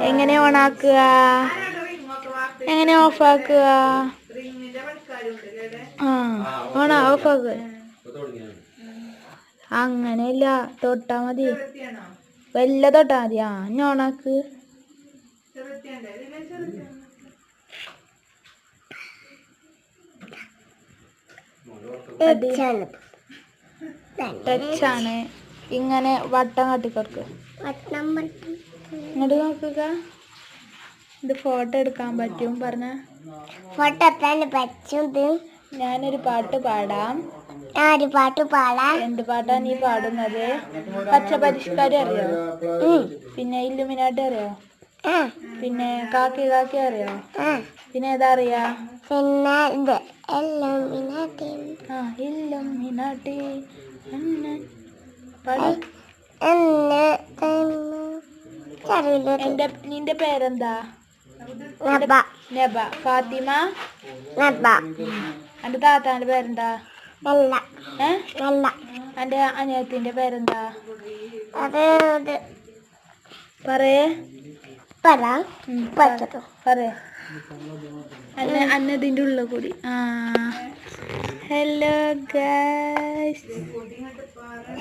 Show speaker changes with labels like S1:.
S1: എങ്ങനെ ഓണാക്കുക, എങ്ങനെ ഓഫാക്കുക? ഓഫാക്കുക. അങ്ങനെയല്ല, തൊട്ടാ മതി. വല്ല തൊട്ടാ മതി. ഇനി ഓണാക്ക്. ടച്ചാണ്. ഇങ്ങനെ വട്ടം കാട്ടിക്കൊടുക്ക്. ഇങ്ങോട്ട് നോക്കുക. ഇത് ഫോട്ടോ എടുക്കാൻ പറ്റും പറഞ്ഞ
S2: ഫോട്ടോ പറ്റും.
S1: ഞാനൊരു പാട്ട് പാടാം.
S2: എന്ത്
S1: പാട്ടാ നീ പാടുന്നത്? പച്ച പരിഷ്കാരം അറിയോ? പിന്നെ ഇല്ലുമിനാട്ടി അറിയോ? പിന്നെ കാക്കി കാക്കി അറിയോ? പിന്നെ ഏതാ അറിയാ?
S2: പിന്നെ
S1: ഇല്ലുമിനാട്ടി. നിന്റെ പേരെന്താ? നബ. ഫാത്തിമ. എന്റെ താത്താന്റെ പേരെന്താ? എന്റെ അനിയത്തിന്റെ പേരെന്താ? പറയേ. അന്നതിന്റെ ഉള്ളിൽ കൂടി. Hello guys.